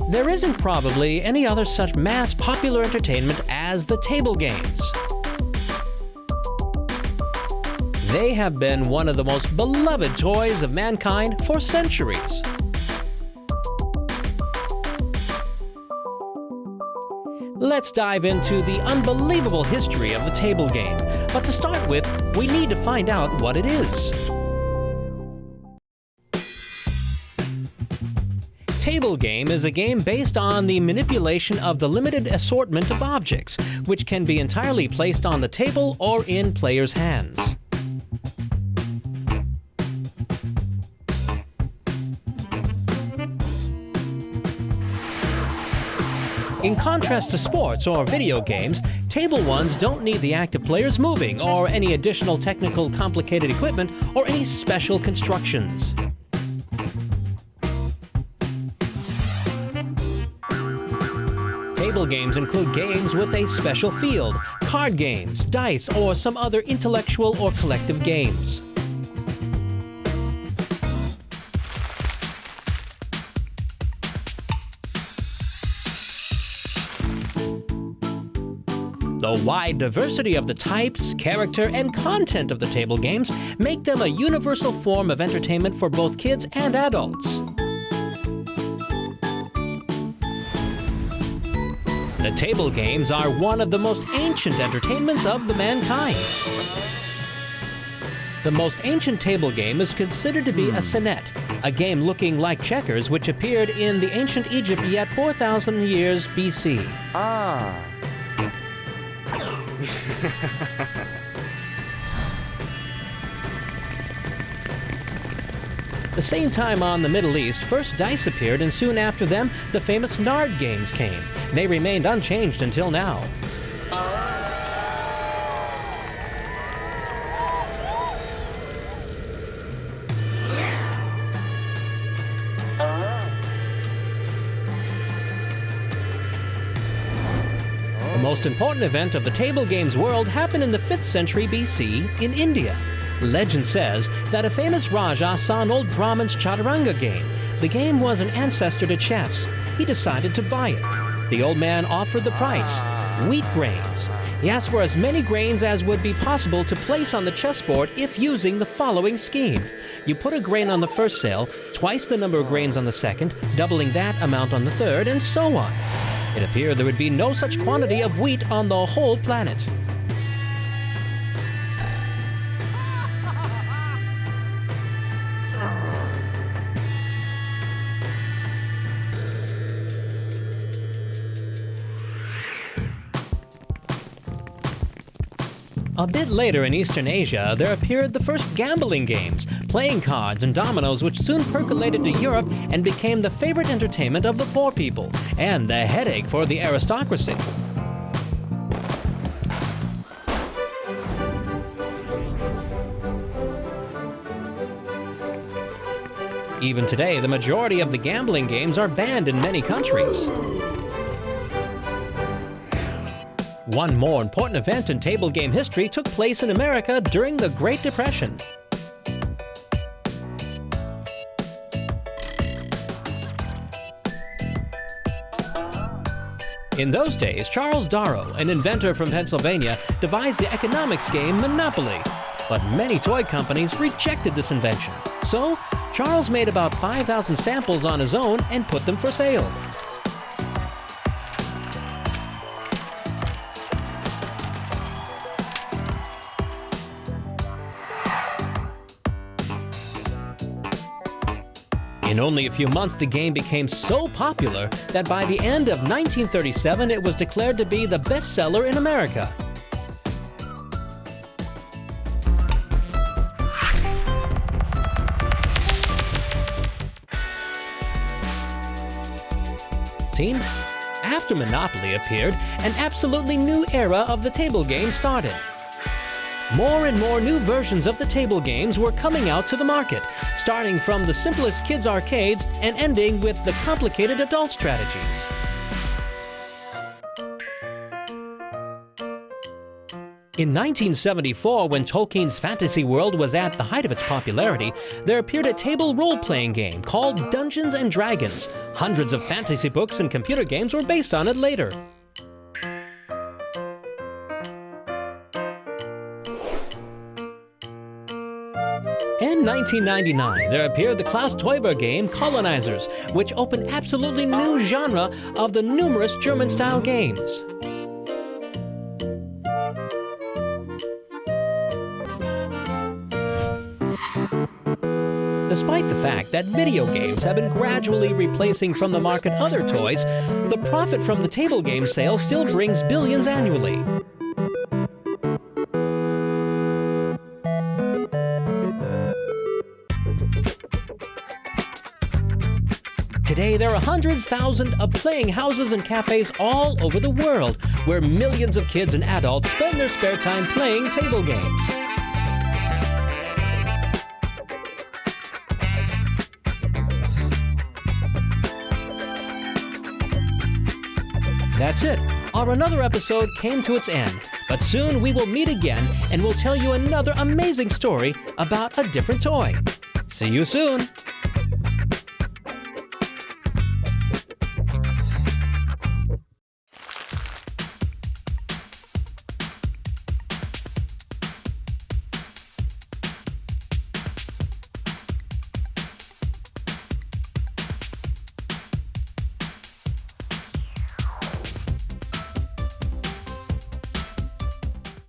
There isn't probably any other such mass popular entertainment as the table games. They have been one of the most beloved toys of mankind for centuries. Let's dive into the unbelievable history of the table game. But to start with, we need to find out what it is. Table game is a game based on the manipulation of the limited assortment of objects, which can be entirely placed on the table or in players' hands. In contrast to sports or video games, table ones don't need the active players moving or any additional technical complicated equipment or any special constructions. Table games include games with a special field, card games, dice, or some other intellectual or collective games. The wide diversity of the types, character, and content of the table games make them a universal form of entertainment for both kids and adults. The table games are one of the most ancient entertainments of the mankind. The most ancient table game is considered to be a Senet, a game looking like checkers which appeared in the ancient Egypt yet 4,000 years BC. The same time on the Middle East, first dice appeared, and soon after them, the famous Nard games came. They remained unchanged until now. The most important event of the table games world happened in the 5th century BC in India. Legend says that a famous Raja saw an old Brahmin's chaturanga game. The game was an ancestor to chess. He decided to buy it. The old man offered the price, wheat grains. He asked for as many grains as would be possible to place on the chessboard if using the following scheme. You put a grain on the first cell, twice the number of grains on the second, doubling that amount on the third, and so on. It appeared there would be no such quantity of wheat on the whole planet. A bit later in Eastern Asia, there appeared the first gambling games, playing cards and dominoes, which soon percolated to Europe and became the favorite entertainment of the poor people and the headache for the aristocracy. Even today, the majority of the gambling games are banned in many countries. One more important event in table game history took place in America during the Great Depression. In those days, Charles Darrow, an inventor from Pennsylvania, devised the economics game Monopoly. But many toy companies rejected this invention. So, Charles made about 5,000 samples on his own and put them for sale. In only a few months, the game became so popular that by the end of 1937, it was declared to be the best seller in America. After Monopoly appeared, an absolutely new era of the table game started. More and more new versions of the table games were coming out to the market, starting from the simplest kids' arcades and ending with the complicated adult strategies. In 1974, when Tolkien's fantasy world was at the height of its popularity, there appeared a table role-playing game called Dungeons & Dragons. Hundreds of fantasy books and computer games were based on it later. In 1999, there appeared the Klaus Teuber game Colonizers, which opened absolutely new genre of the numerous German-style games. Despite the fact that video games have been gradually replacing from the market other toys, the profit from the table game sales still brings billions annually. Today, there are hundreds of thousands of playing houses and cafes all over the world, where millions of kids and adults spend their spare time playing table games. That's it. Our another episode came to its end, but soon we will meet again and we'll tell you another amazing story about a different toy. See you soon.